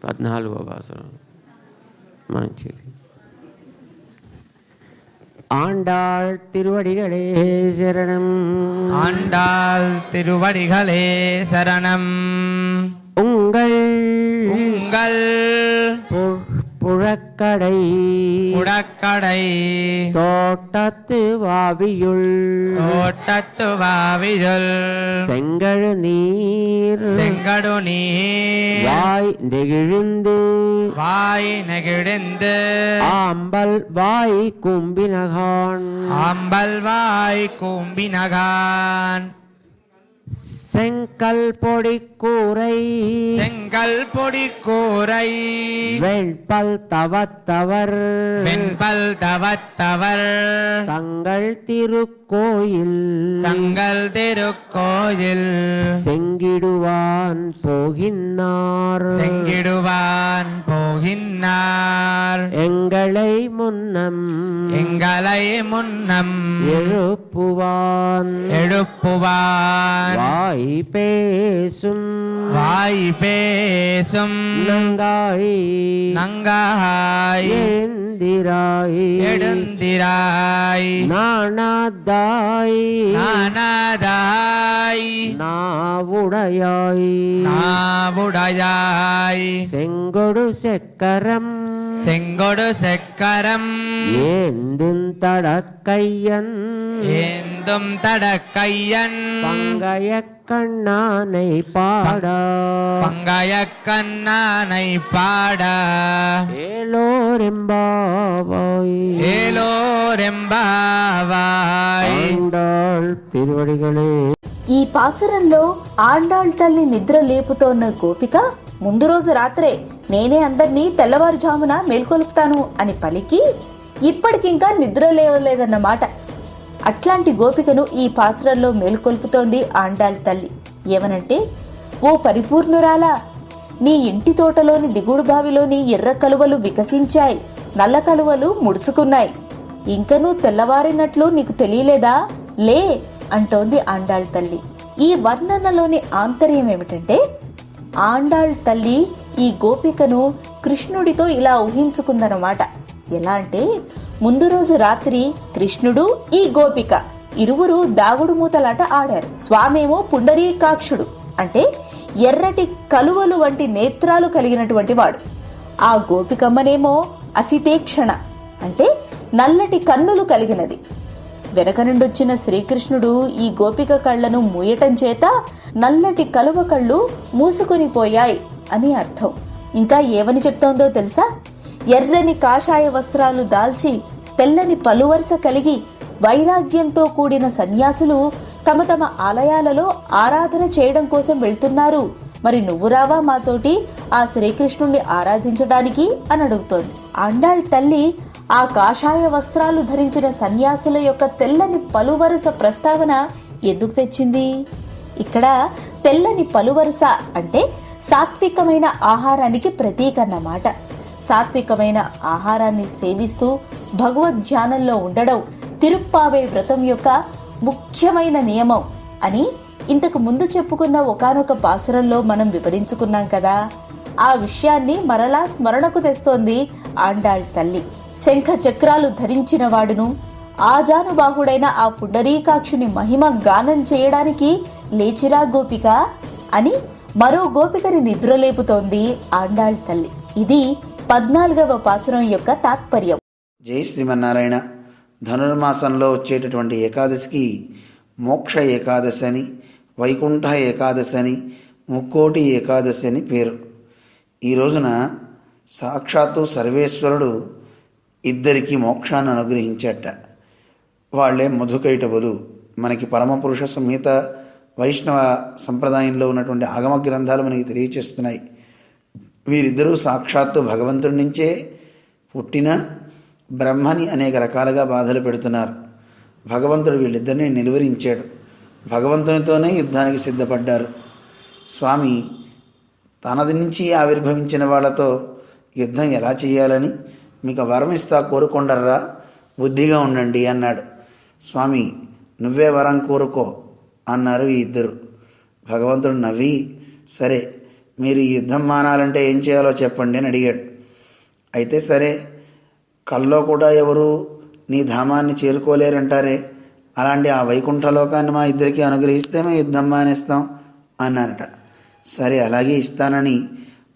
14వ పాసురం. మంచిది. ஆண்டாள் திருவடிகளே சரணம். ஆண்டாள் திருவடிகளே சரணம். உங்கள் புழக்கடை தோட்டத்து வாவியுள் செங்கடு நீர் வாய் நெகிழ்ந்து ஆம்பல் வாய் கூம்பினகான் செங்கல் பொடி கூரை வெண்பல் தவத்தவர் தங்கள் திருக்கோயில் செங்கிடுவான் போகின்னார் எங்களை முன்னம் எழுப்புவான் வாய் பேசும் நங்காய் எழுந்திராய் நாணாதாய் நாவுடையாய் செங்கொடு செக்கரம் ஏந்தும் தடக்கையன் பங்கைய கண்ணானை பாட ஏலோரெம்பாவாய் ఆండాళ్ తిరువడిగలే. ఈ పాసురంలో ఆండాళ్ తల్లి నిద్ర లేపుతోన్న గోపిక ముందు రోజు రాత్రే నేనే అందర్నీ తెల్లవారుజామున మేల్కొలుపుతాను అని పలికి ఇప్పటికింకా నిద్ర లేవలేదన్నమాట. అట్లాంటి గోపికను ఈ పాసురంలో మేల్కొల్పుతోంది ఆండాళ్ తల్లి. ఏమనంటే, ఓ పరిపూర్ణురాలా, నీ ఇంటి తోటలోని దిగుడు బావిలోని ఎర్ర కలువలు వికసించాయి, నల్ల కలువలు ముడుచుకున్నాయి, ఇంకనూ తెల్లవారినట్లు నీకు తెలియలేదా? లే అంటోంది ఆండాళ్ తల్లి. ఈ వర్ణనలోని ఆంతర్యం ఏమిటంటే, ఆండాళ్ తల్లి ఈ గోపికను కృష్ణుడితో ఇలా ఊహించుకుందన్నమాట. ఎలా అంటే, ముందు రోజు రాత్రి కృష్ణుడు ఈ గోపిక ఇరువురు దాగుడు మూతలాట ఆడారు. స్వామేమో పుండరీకాక్షుడు అంటే ఎర్రటి కలువలు వంటి నేత్రాలు కలిగినటువంటి వాడు. ఆ గోపికమ్మనేమో అసితేక్షణ అంటే నల్లటి కన్నులు కలిగినది. వెనక నుండొచ్చిన శ్రీకృష్ణుడు ఈ గోపిక కళ్లను మూయటం చేత నల్లటి కలువ కళ్ళు మూసుకొని పోయాయి అని అర్థం. ఇంకా ఏమని చెప్తోందో తెలుసా? ఎర్రని కాషాయ వస్త్రాలు దాల్చి తెల్లని పలువరుస కలిగి వైరాగ్యంతో కూడిన సన్యాసులు తమ తమ ఆలయాలలో ఆరాధన చేయడం కోసం వెళ్తున్నారు. మరి నువ్వు రావా మాతోటి ఆ శ్రీకృష్ణుణ్ణి ఆరాధించడానికి అని అడుగుతోంది. ఆండాళ్ తల్లి ఆ కాషాయ వస్త్రాలు ధరించిన సన్యాసుల యొక్క తెల్లని పలువరుస ప్రస్తావన ఎందుకు తెచ్చింది? ఇక్కడ తెల్లని పలువరుస అంటే సాత్వికమైన ఆహారానికి ప్రతీక అన్నమాట. సాత్వికమైన ఆహారాన్ని సేవిస్తూ భగవద్ ధ్యానంలో ఉండడం తిరుప్పావే వ్రతం యొక్క ముఖ్యమైన నియమం అని ఇంతకు ముందు చెప్పుకున్న ఒకానొక పాసురంలో మనం వివరించుకున్నాం కదా. ఆ విషయాన్ని మరలా స్మరణకు తెస్తోంది ఆండాళ్ తల్లి. శంఖ చక్రాలు ధరించిన వాడును ఆజానుబాహుడైన ఆ పుండరీకాక్షుని మహిమ గానం చేయడానికి లేచిరా గోపిక అని మరో గోపికని నిద్రలేపుతోంది ఆండాళ్ తల్లి. ఇది 14వ పాసురం యొక్క తాత్పర్యం. జై శ్రీమన్నారాయణ. ధనుర్మాసంలో వచ్చేటటువంటి ఏకాదశికి మోక్ష ఏకాదశి అని, వైకుంఠ ఏకాదశి అని, ముక్కోటి ఏకాదశి అని పేరు. ఈ రోజున సాక్షాత్తు సర్వేశ్వరుడు ఇద్దరికి మోక్షాన్ని అనుగ్రహించట. వాళ్లే మధుకైటవులు. మనకి పరమపురుష సంహిత వైష్ణవ సంప్రదాయంలో ఉన్నటువంటి ఆగమ గ్రంథాలు మనకి తెలియచేస్తున్నాయి. వీరిద్దరూ సాక్షాత్తు భగవంతుడి నుంచే పుట్టిన బ్రహ్మని అనేక రకాలుగా బాధలు పెడుతున్నారు. భగవంతుడు వీళ్ళిద్దరిని నిలువరించాడు. భగవంతునితోనే యుద్ధానికి సిద్ధపడ్డారు. స్వామి తనది నుంచి ఆవిర్భవించిన వాళ్ళతో యుద్ధం ఎలా చేయాలని మీకు వరం ఇస్తా, కోరుకొండర్రా, బుద్ధిగా ఉండండి అన్నాడు. స్వామి నువ్వే వరం కోరుకో అన్నారు ఈ ఇద్దరు. భగవంతుడు నవ్వి, సరే మీరు ఈ యుద్ధం మానాలంటే ఏం చేయాలో చెప్పండి అని అడిగాడు. అయితే సరే, కల్లో కూడా ఎవరు నీ ధామాన్ని చేరుకోలేరంటారే, అలాంటి ఆ వైకుంఠలోకాన్ని మా ఇద్దరికి అనుగ్రహిస్తే మేము యుద్ధం మానేస్తాం అన్నారట. సరే అలాగే ఇస్తానని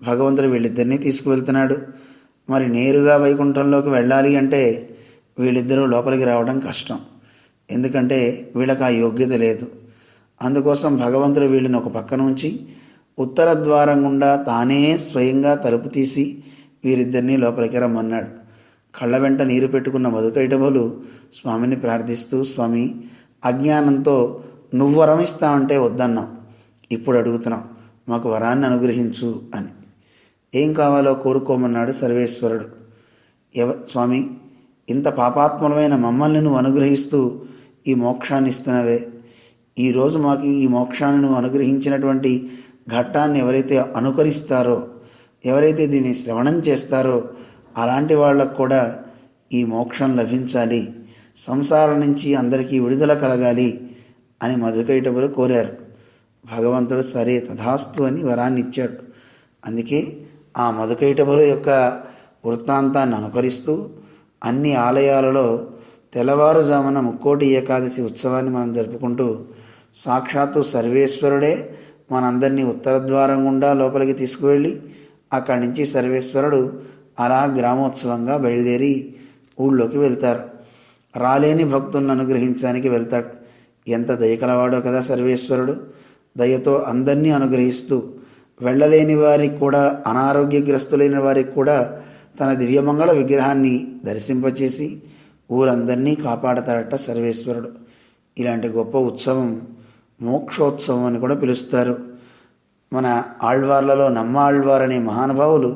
భగవంతుడు వీళ్ళిద్దరినీ తీసుకువెళ్తున్నాడు. మరి నేరుగా వైకుంఠంలోకి వెళ్ళాలి అంటే వీళ్ళిద్దరూ లోపలికి రావడం కష్టం, ఎందుకంటే వీళ్ళకి ఆ యోగ్యత లేదు. అందుకోసం భగవంతుడు వీళ్ళని ఒక పక్కన ఉంచి ఉత్తర ద్వారం గుండా తానే స్వయంగా తలుపు తీసి వీరిద్దరినీ లోపలికి రమ్మన్నాడు. కళ్ళ వెంట నీరు పెట్టుకున్న మధుకైటభులు స్వామిని ప్రార్థిస్తూ, స్వామి, అజ్ఞానంతో నువ్వు వరం ఇస్తావంటే వద్దన్నాం, ఇప్పుడు అడుగుతున్నాం, మాకు వరాన్ని అనుగ్రహించు అని. ఏం కావాలో కోరుకోమన్నాడు సర్వేశ్వరుడు. స్వామి, ఇంత పాపాత్ములమైన మమ్మల్ని నువ్వు అనుగ్రహిస్తూ ఈ మోక్షాన్ని ఇస్తున్నావే, ఈరోజు మాకు ఈ మోక్షాన్ని నువ్వు అనుగ్రహించినటువంటి ఘట్టాన్ని ఎవరైతే అనుకరిస్తారో, ఎవరైతే దీన్ని శ్రవణం చేస్తారో అలాంటి వాళ్ళకు కూడా ఈ మోక్షం లభించాలి, సంసారం నుంచి అందరికీ విడుదల కలగాలి అని మధుకైటభులు కోరారు. భగవంతుడు సరే తథాస్తు అని వరాన్ని ఇచ్చాడు. అందుకే ఆ మధుకైటభుల యొక్క వృత్తాంతాన్ని అనుకరిస్తూ అన్ని ఆలయాలలో తెల్లవారుజామున ముక్కోటి ఏకాదశి ఉత్సవాన్ని మనం జరుపుకుంటూ సాక్షాత్తు సర్వేశ్వరుడే మనందరినీ ఉత్తరద్వారం గుండా లోపలికి తీసుకువెళ్ళి అక్కడి నుంచి సర్వేశ్వరుడు అలా గ్రామోత్సవంగా బయలుదేరి ఊళ్ళోకి వెళ్తారు. రాలేని భక్తులను అనుగ్రహించడానికి వెళ్తాడు. ఎంత దయకలవాడో కదా సర్వేశ్వరుడు. దయతో అందరినీ అనుగ్రహిస్తూ వెళ్ళలేని వారికి కూడా, అనారోగ్యగ్రస్తులైన వారికి కూడా తన దివ్యమంగళ విగ్రహాన్ని దర్శింపచేసి ఊరందరినీ కాపాడతాడట సర్వేశ్వరుడు. ఇలాంటి గొప్ప ఉత్సవం మోక్షోత్సవం అని కూడా పిలుస్తారు. మన ఆళ్వార్లలో నమ్మ ఆళ్వార్ అనే మహానుభావులు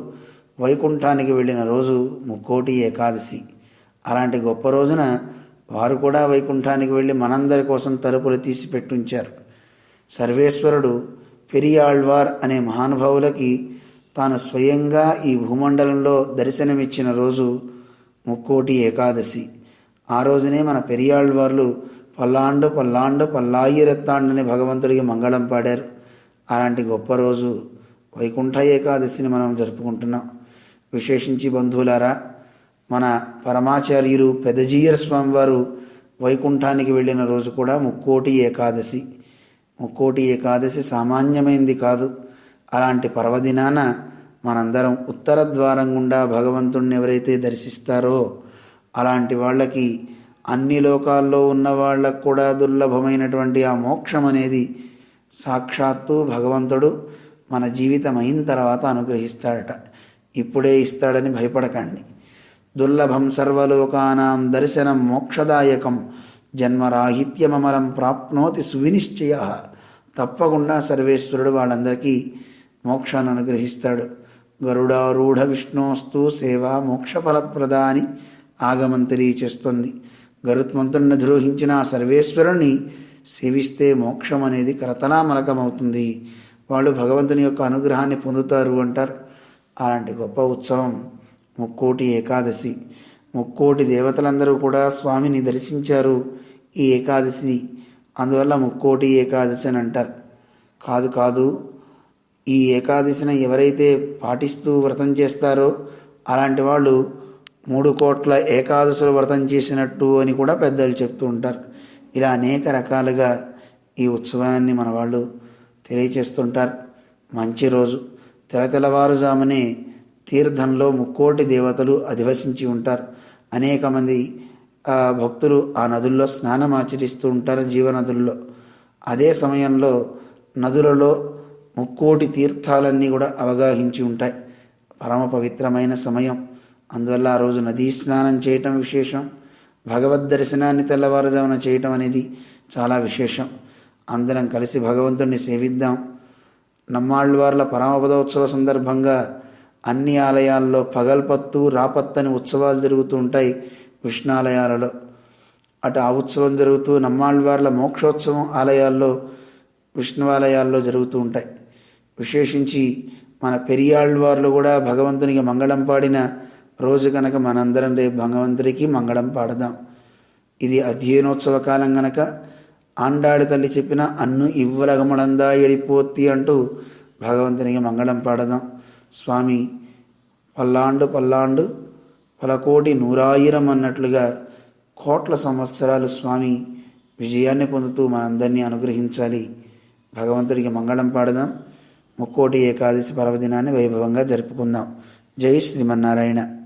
వైకుంఠానికి వెళ్ళిన రోజు ముక్కోటి ఏకాదశి. అలాంటి గొప్ప రోజున వారు కూడా వైకుంఠానికి వెళ్ళి మనందరి కోసం తలుపులు తీసి పెట్టుంచారు. సర్వేశ్వరుడు పెరియాళ్వార్ అనే మహానుభావులకి తాను స్వయంగా ఈ భూమండలంలో దర్శనమిచ్చిన రోజు ముక్కోటి ఏకాదశి. ఆ రోజునే మన పెరియాళ్వార్లు పల్లాండు పల్లాండు పల్లాయిరెత్తాండని భగవంతుడికి మంగళం పాడారు. అలాంటి గొప్ప రోజు వైకుంఠ ఏకాదశిని మనం జరుపుకుంటున్నాం. విశేషించి బంధువులారా, మన పరమాచార్యులు పెదజీయర్ స్వామివారు వైకుంఠానికి వెళ్ళిన రోజు కూడా ముక్కోటి ఏకాదశి. ముక్కోటి ఏకాదశి సామాన్యమైంది కాదు. అలాంటి పర్వదినాన మనందరం ఉత్తర ద్వారం గుండా భగవంతుణ్ణి ఎవరైతే దర్శిస్తారో అలాంటి వాళ్ళకి, అన్ని లోకాల్లో ఉన్న వాళ్ళకు కూడా దుర్లభమైనటువంటి ఆ మోక్షం అనేది సాక్షాత్తు భగవంతుడు మన జీవితం అయిన తర్వాత అనుగ్రహిస్తాడట. ఇప్పుడే ఇస్తాడని భయపడకండి. దుర్లభం సర్వలోకానాం దర్శనం మోక్షదాయకం జన్మరాహిత్యమమలం ప్రాప్నోతి సువినిశ్చయ. తప్పకుండా సర్వేశ్వరుడు వాళ్ళందరికీ మోక్షాన్ని అనుగ్రహిస్తాడు. గరుడారూఢ విష్ణోస్తు సేవ మోక్షఫలప్రదా అని ఆగమం తెలియచేస్తుంది. గరుత్మంతుడిని ద్రోహించిన ఆ సర్వేశ్వరుణ్ణి సేవిస్తే మోక్షం అనేది కరతలామలకమవుతుంది. వాళ్ళు భగవంతుని యొక్క అనుగ్రహాన్ని పొందుతారు అంటారు. అలాంటి గొప్ప ఉత్సవం ముక్కోటి ఏకాదశి. ముక్కోటి దేవతలందరూ కూడా స్వామిని దర్శించారు ఈ ఏకాదశిని, అందువల్ల ముక్కోటి ఏకాదశి అని అంటారు. కాదు, ఈ ఏకాదశిని ఎవరైతే పాటిస్తూ వ్రతం చేస్తారో అలాంటి వాళ్ళు 3 కోట్ల ఏకాదశులు వ్రతం చేసినట్టు అని కూడా పెద్దలు చెప్తూ ఉంటారు. ఇలా అనేక రకాలుగా ఈ ఉత్సవాన్ని మన వాళ్ళు తెలియచేస్తుంటారు. మంచి రోజు తెల్లవారుజామునే తీర్థంలో ముక్కోటి దేవతలు అధివసించి ఉంటారు. అనేక మంది భక్తులు ఆ నదుల్లో స్నానం ఆచరిస్తూ ఉంటారు, జీవనదుల్లో. అదే సమయంలో నదులలో ముక్కోటి తీర్థాలన్నీ కూడా అవగాహించి ఉంటాయి. పరమ పవిత్రమైన సమయం. అందువల్ల ఆ రోజు నదీ స్నానం చేయటం విశేషం. భగవద్ దర్శనాన్ని తెల్లవారుజామున చేయటం అనేది చాలా విశేషం. అందరం కలిసి భగవంతుణ్ణి సేవిద్దాం. నమ్మాళ్వార్ల పరమపదోత్సవ సందర్భంగా అన్ని ఆలయాల్లో పగల్పత్తు రాపత్తని ఉత్సవాలు జరుగుతూ ఉంటాయి. విష్ణాలయాలలో అటు ఆ ఉత్సవం జరుగుతూ, నమ్మాళ్వార్ల మోక్షోత్సవం ఆలయాల్లో, విష్ణువాలయాల్లో జరుగుతూ ఉంటాయి. విశేషించి మన పెరియాళ్వార్లు కూడా భగవంతునికి మంగళం పాడిన రోజు కనుక మనందరం రేపు భగవంతుడికి మంగళం పాడదాం. ఇది అధ్యయనోత్సవ కాలం గనక ఆండాడి తల్లి చెప్పిన అన్ను ఇవ్వలగమడందా ఎడిపోత్తి అంటూ భగవంతునికి మంగళం పాడదాం. స్వామి పల్లాండు పల్లాండు పలకోటి నూరాయిరం అన్నట్లుగా కోట్ల సంవత్సరాలు స్వామి విజయాన్ని పొందుతూ మనందరినీ అనుగ్రహించాలి. భగవంతుడికి మంగళం పాడదాం. ముక్కోటి ఏకాదశి పర్వదినాన్ని వైభవంగా జరుపుకుందాం. జై శ్రీమన్నారాయణ.